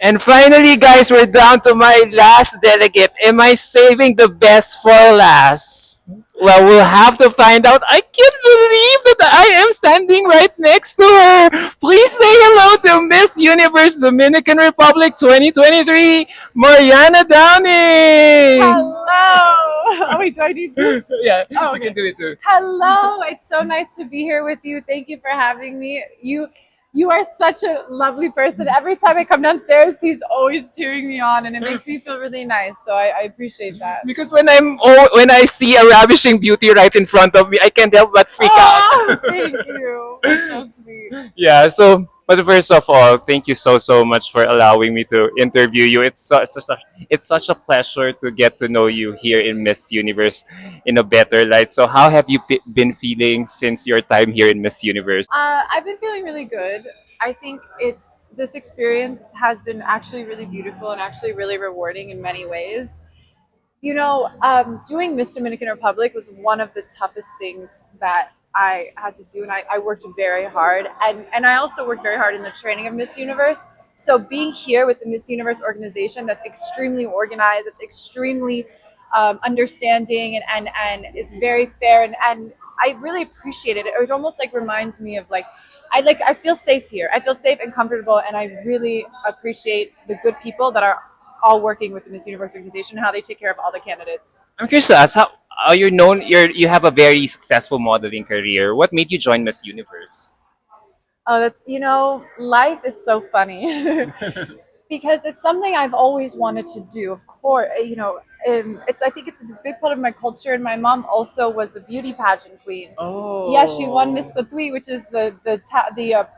And finally, guys, we're down to my last delegate. Am I saving the best for last? Well, we'll have to find out. I can't believe that I am standing right next to her. Please say hello to Miss Universe Dominican Republic 2023, Mariana Downing. Hello. Oh wait, do I need this? Yeah, Oh, you can okay. do it too. Hello. It's so nice to be here with you. Thank you for having me. You are such a lovely person. Every time I come downstairs, he's always cheering me on, and it makes me feel really nice. So I appreciate that. Because when I see a ravishing beauty right in front of me, I can't help but freak out. Oh, thank you. That's so sweet. Yeah, so but first of all, thank you so much for allowing me to interview you. It's such a pleasure to get to know you here in Miss Universe in a better light. So how have you been feeling since your time here in Miss Universe? I've been feeling really good. I think it's this experience has been actually really beautiful and actually really rewarding in many ways. Doing Miss Dominican Republic was one of the toughest things that I had to do, and I worked very hard, and I also worked very hard in the training of Miss Universe. So being here with the Miss Universe organization, that's extremely organized, it's extremely understanding, and is very fair, and I really appreciate it. It almost like reminds me of like. I feel safe here. I feel safe and comfortable, and I really appreciate the good people that are all working with the Miss Universe organization, how they take care of all the candidates. I'm curious to ask how you're known. You have a very successful modeling career. What made you join Miss Universe? Oh, life is so funny because it's something I've always wanted to do. Of course, I think it's a big part of my culture, and my mom also was a beauty pageant queen. Oh, Yeah, she won Miss Cotuí, which is the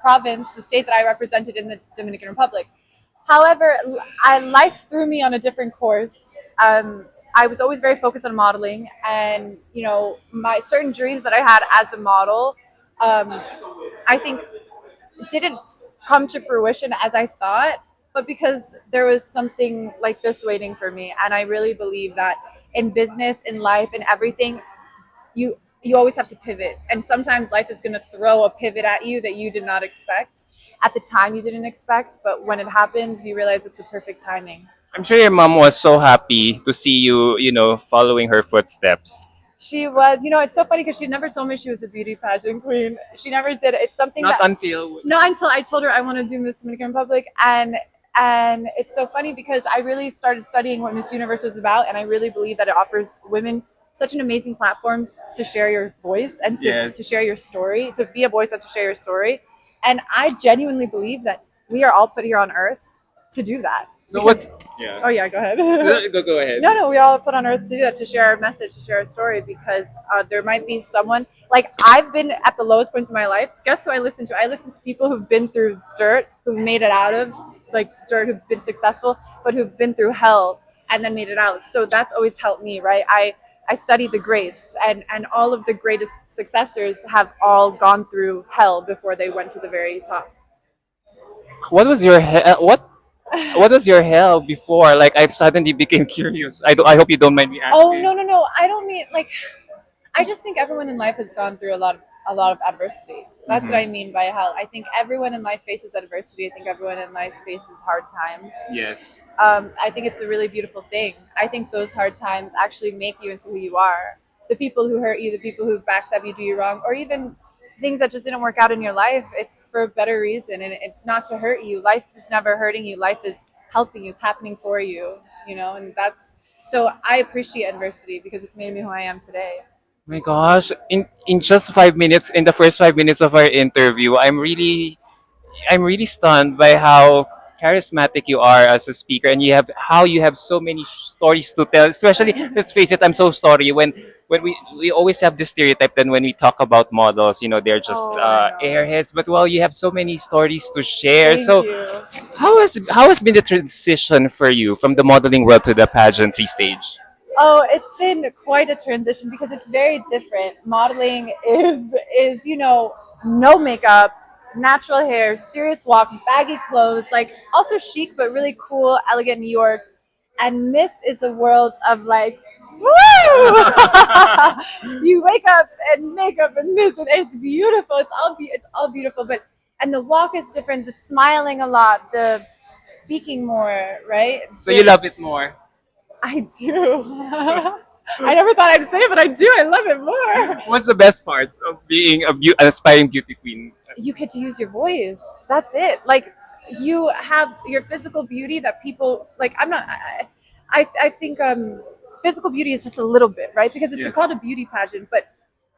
province, the state that I represented in the Dominican Republic. However, life threw me on a different course. I was always very focused on modeling, and my certain dreams that I had as a model, I think didn't come to fruition as I thought. But because there was something like this waiting for me, and I really believe that in business, in life, in everything, you always have to pivot, and sometimes life is going to throw a pivot at you that you did not expect at the time. You didn't expect, but when it happens you realize it's a perfect timing. I'm sure your mom was so happy to see you, following her footsteps. She was, it's so funny because she never told me she was a beauty pageant queen. She never did. It's something Not that until not until I told her I want to do Miss Dominican Republic, and it's so funny because I really started studying what Miss Universe was about, and I really believe that it offers women such an amazing platform to share your voice and to share your story, to be a voice and to share your story. And I genuinely believe that we are all put here on earth to do that. So Because- what's yeah? Oh yeah, go ahead. Go ahead. No, we all put on earth to do that, to share our message, to share our story, because there might be someone, like I've been at the lowest points of my life. Guess who I listen to? I listen to people who've been through dirt, who've made it out of like dirt, who've been successful, but who've been through hell and then made it out. So that's always helped me, right? I study the greats, and all of the greatest successors have all gone through hell before they went to the very top. What was your what was your hell before? Like I suddenly became curious. I hope you don't mind me Oh asking. no, I don't mean like. I just think everyone in life has gone through a lot of adversity. That's what I mean by hell. I think everyone in life faces adversity. I think everyone in life faces hard times. Yes. I think it's a really beautiful thing. I think those hard times actually make you into who you are. The people who hurt you, the people who backstab you, do you wrong, or even things that just didn't work out in your life, it's for a better reason, and it's not to hurt you. Life is never hurting you. Life is helping you. It's happening for you, and that's so I appreciate adversity because it's made me who I am today. My gosh, in just 5 minutes, in the first 5 minutes of our interview, I'm really stunned by how charismatic you are as a speaker, and you have so many stories to tell. Especially, let's face it, I'm so sorry when we always have this stereotype that when we talk about models, they're just Oh, I know. airheads. But well, you have so many stories to share. Thank So you. how has been the transition for you from the modeling world to the pageantry stage? Oh, it's been quite a transition because it's very different. Modeling is no makeup, natural hair, serious walk, baggy clothes, like also chic but really cool, elegant New York. And Miss is a world of like woo! You wake up and makeup and this, and it's beautiful. It's all beautiful, but and the walk is different. The smiling a lot, speaking more, right? So you love it more. I do. I never thought I'd say it, but I do. I love it more. What's the best part of being an aspiring beauty queen? You get to use your voice. That's it. Like you have your physical beauty that people like. I'm not. I think physical beauty is just a little bit, right? Because it's Yes. called a beauty pageant, but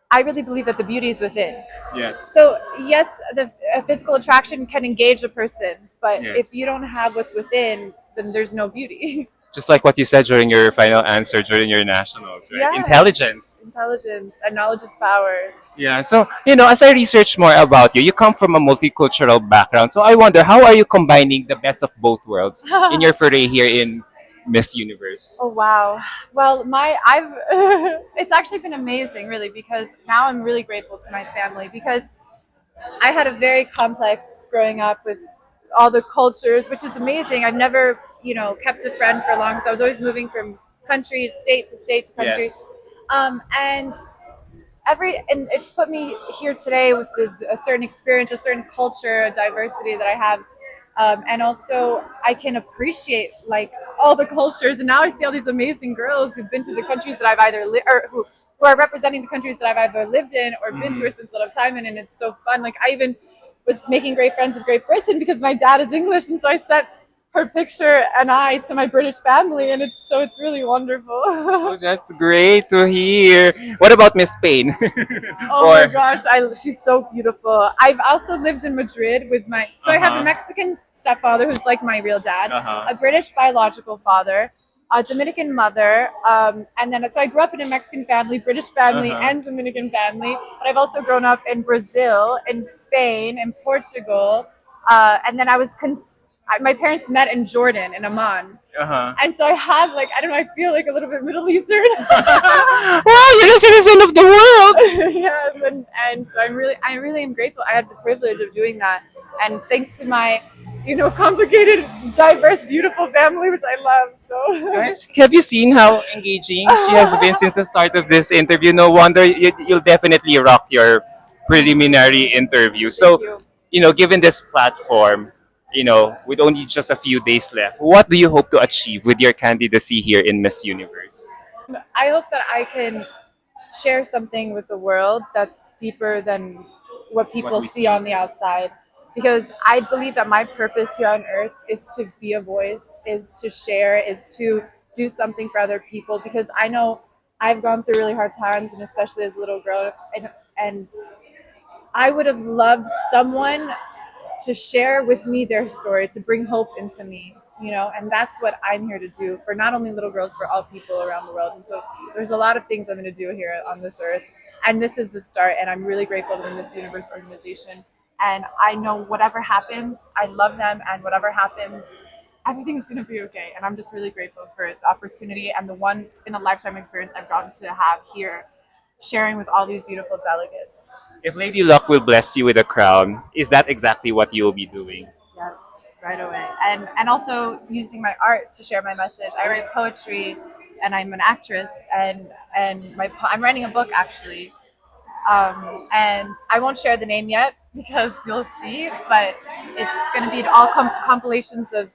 I really believe that the beauty is within. Yes. So yes, the physical attraction can engage a person, but Yes. if you don't have what's within, then there's no beauty. Just like what you said during your final answer during your nationals, right? Yeah. Intelligence. Intelligence and knowledge is power. Yeah. So, as I research more about you, you come from a multicultural background. So I wonder, how are you combining the best of both worlds in your foray here in Miss Universe? Oh wow. Well, I've it's actually been amazing really because now I'm really grateful to my family because I had a very complex growing up with all the cultures, which is amazing. I've never, kept a friend for long, so I was always moving from country to state to state to country. Yes. And it's put me here today with a certain experience, a certain culture, a diversity that I have. And also I can appreciate like all the cultures. And now I see all these amazing girls who've been to the countries that I've either or who are representing the countries that I've either lived in or been to or spent a lot of time in. And it's so fun. Like I even was making great friends with Great Britain because my dad is English, and so I sent her picture and I to my British family, and it's really wonderful. Oh, that's great to hear. What about Miss Spain? Oh my gosh, she's so beautiful. I've also lived in Madrid with so I have a Mexican stepfather who's like my real dad, a British biological father, a Dominican mother, and then so I grew up in a Mexican family, British family, and Dominican family. But I've also grown up in Brazil, in Spain, in Portugal, and then my parents met in Jordan, in Amman. And so I have I don't know, I feel like a little bit Middle Eastern. Wow, you're the citizen of the world. Yes, and so I really am grateful. I had the privilege of doing that, and thanks to my, complicated, diverse, beautiful family, which I love. So Guys, have you seen how engaging she has been since the start of this interview? No wonder you'll definitely rock your preliminary interview. So, you. Given this platform, with only just a few days left, what do you hope to achieve with your candidacy here in Miss Universe? I hope that I can share something with the world that's deeper than what people we see see. on the outside. Because I believe that my purpose here on earth is to be a voice, is to share, is to do something for other people. Because I know I've gone through really hard times, and especially as a little girl, and I would have loved someone to share with me their story, to bring hope into me, and that's what I'm here to do for not only little girls, for all people around the world. And so there's a lot of things I'm going to do here on this earth, and this is the start, and I'm really grateful to the Miss Universe organization. And I know whatever happens, I love them, and whatever happens, everything is going to be okay. And I'm just really grateful for the opportunity and the once in a lifetime experience I've gotten to have here, sharing with all these beautiful delegates. If Lady Luck will bless you with a crown, is that exactly what you will be doing? Yes, right away. And also using my art to share my message. I write poetry, and I'm an actress, and I'm writing a book actually. And I won't share the name yet because you'll see, but it's going to be all compilations of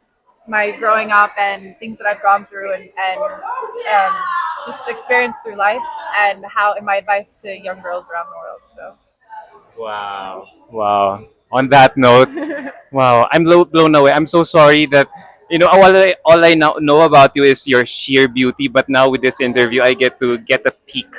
my growing up and things that I've gone through, and just experience through life, and how my advice to young girls around the world. So Wow. Wow. On that note, wow, I'm blown away. I'm so sorry that, all I now know about you is your sheer beauty, but now with this interview, I get to get a peek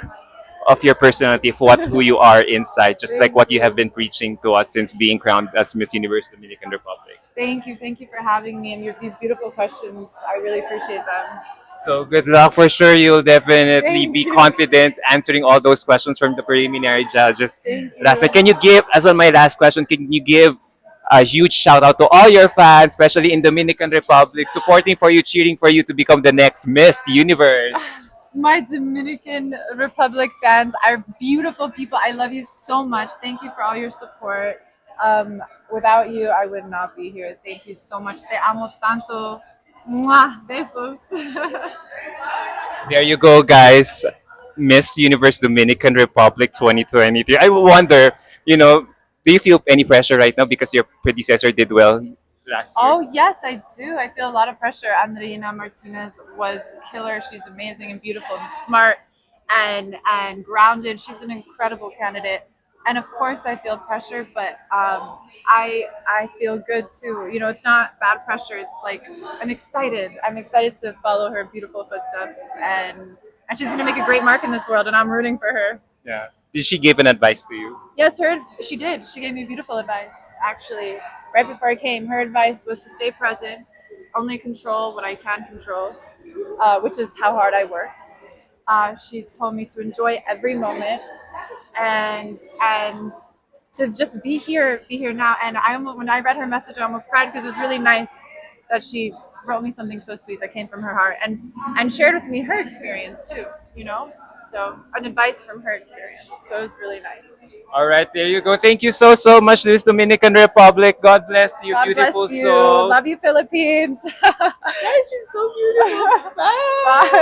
of your personality, of who you are inside, just like what you have been preaching to us since being crowned as Miss Universe Dominican Republic. thank you for having me, and these beautiful questions. I really appreciate them. So good luck. For sure, you'll definitely Thank be you. confident answering all those questions from the preliminary judges. Thank you. Last, can you give, as on my last question, can you give a huge shout out to all your fans, especially in Dominican Republic, supporting for you, cheering for you to become the next Miss Universe? My Dominican Republic fans are beautiful people. I love you so much. Thank you for all your support. Without you, I would not be here. Thank you so much. Te amo tanto. Mwah. Besos. There you go, guys. Miss Universe Dominican Republic 2023. I wonder, do you feel any pressure right now because your predecessor did well? last year? Oh yes, I do. I feel a lot of pressure. Andreina Martinez was killer. She's amazing and beautiful and smart and grounded. She's an incredible candidate. And of course, I feel pressure, but I feel good too. You know, it's not bad pressure. It's like I'm excited. I'm excited to follow her beautiful footsteps, and she's gonna make a great mark in this world, and I'm rooting for her. Yeah. Did she give an advice to you? Yes, she did. She gave me beautiful advice. Actually, right before I came, her advice was to stay present, only control what I can control, which is how hard I work. She told me to enjoy every moment and to just be here now. And when I read her message, I almost cried because it was really nice that she wrote me something so sweet that came from her heart and shared with me her experience too. You know, so an advice from her experience. So it was really nice. All right, there you go. Thank you so so much, Miss Dominican Republic. God bless you, God beautiful bless you. soul. Love you, Philippines. Guys, she's so beautiful. Bye. Bye.